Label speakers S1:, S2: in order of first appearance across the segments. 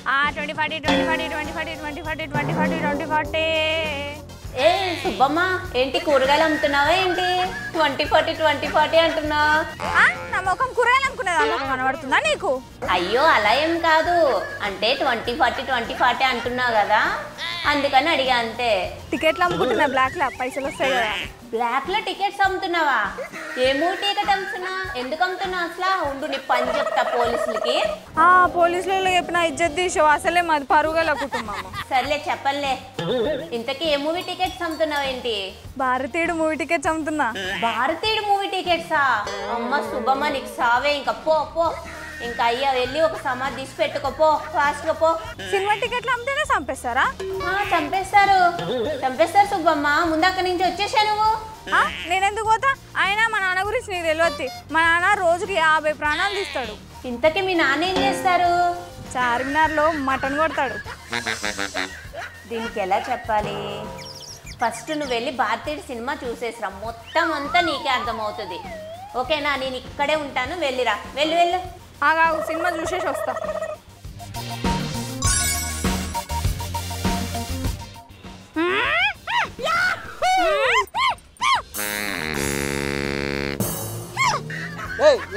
S1: 2040
S2: ఏ సుబ్బమ్మ ఏంటి కూరగాయలు అమ్ముతున్నావా ఏంటి 2040 అంటున్నా?
S1: నా ముఖం కూరగాయలు అనుకునేది కనబడుతుందా నీకు?
S2: అయ్యో అలా ఏం కాదు, అంటే 2040 అంటున్నావు కదా అందుకని అడిగా అంతే.
S1: టికెట్లు అమ్ముకుంటున్నా బ్లాక్ లా, పైసలు వస్తాయి కదా.
S2: బ్లాక్ లో టికెట్స్ అమ్ముతున్నావా? ఏ మూడు టికెట్ అమ్ముతున్నా? ఎందుకు అమ్ముతున్నా అసలు? ఉండు నీ పని చెప్తా పోలీసులకి.
S1: పోలీసులు చెప్పిన ఇజ్జత్ తీసావు, అసలే మాది పరుగల కుటుంబం.
S2: సర్లే చెప్పలే, ఇంతకీ ఏ మూవీ టికెట్స్ అమ్ముతున్నావు ఏంటి?
S1: భారతీయుడు మూవీ టికెట్స్ అమ్ముతున్నా.
S2: భారతీయుడు మూవీ టికెట్సా? అమ్మ శుభమ్మ నీకు సావే, ఇంకా పో పో, ఇంకా అయ్యా వెళ్ళి ఒక సమాధి తీసి పెట్టుకోపో, ఫాస్ట్ గా పో.
S1: సినిమా టికెట్లు అమ్మితేనే చంపేస్తారా?
S2: చంపేస్తారు సుబ్బమ్మ, ముందు అక్కడి నుంచి వచ్చేసా నువ్వు.
S1: నేనెందుకు పోతా? అయినా మా నాన్న గురించి నీకు తెలియద్ది. మా నాన్న రోజుకి 50 ప్రాణాలు తీస్తాడు.
S2: ఇంతకీ మీ నాన్న ఏం చేస్తారు?
S1: చార్మినార్లో మటన్ కొడతాడు.
S2: దీనికి ఎలా చెప్పాలి? ఫస్ట్ నువ్వు వెళ్ళి భారతీయుడు సినిమా చూసేసిరా, మొత్తం అంతా నీకే అర్థమవుతుంది. ఓకేనా? నేను ఇక్కడే ఉంటాను, వెళ్ళిరా, వెళ్ళు వెళ్ళు.
S1: ఆగాగు, సినిమా చూసేసి వస్తా.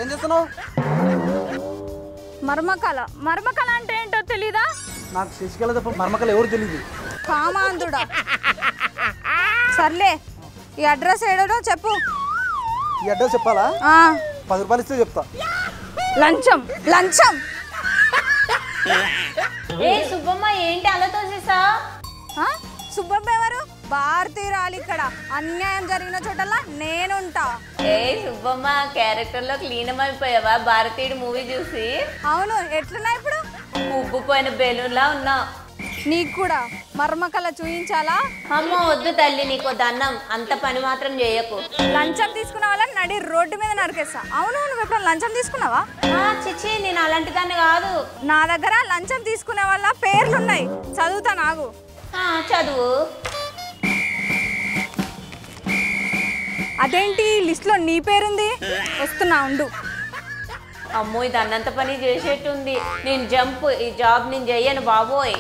S3: ఏం చేస్తున్నావు?
S1: మర్మకళ అంటే ఏంటో తెలీదా?
S3: నాకు శశికళ తప్ప మర్మకళ ఎవరు తెలీదు.
S1: కామాంధుడా. సర్లే, ఈ అడ్రస్ ఏడో చెప్పు.
S3: ఈ అడ్రస్ చెప్పాలా? 10 రూపాయలు ఇస్తే చెప్తా.
S1: లంచం లంచం.
S2: ఏ సుబ్బమ్మ ఏంటి అలా తోసేసా?
S1: సుబ్బమ్మ ఎవరు? భారతీయురాలు. ఇక్కడ అన్యాయం జరిగిన చోటల్లా నేనుంటా.
S2: ఏ సుబ్బమ్మ క్యారెక్టర్ లో లీనమైపోయావా భారతీయుడు మూవీ చూసి?
S1: అవును, ఎట్లున్నా ఇప్పుడు?
S2: ఉబ్బుపోయిన బెలూన్లా ఉన్నావు.
S1: నీకు కూడా మర్మకళ చూయించాలా?
S2: అమ్మ వద్దు తల్లి, నీకు దండం, అంత పని మాత్రం చేయకు.
S1: లంచం తీసుకున్న వాళ్ళని నడి రోడ్డు మీద నరికేస్తా. అవును, నువ్వు ఎప్పుడు లంచం తీసుకున్నావా?
S2: చిచ్చి, నేను అలాంటి దాన్ని కాదు.
S1: నా దగ్గర లంచం తీసుకునే వాళ్ళ పేర్లున్నాయి, చదువుతా నాగు.
S2: చదువు.
S1: అదేంటి లిస్ట్లో నీ పేరుంది? వస్తున్నా ఉండు.
S2: అమ్మో ఇది అన్నంత పని చేసేట్టుంది. నేను జంప్, ఈ జాబ్ నేను చెయ్యను బాబోయ్.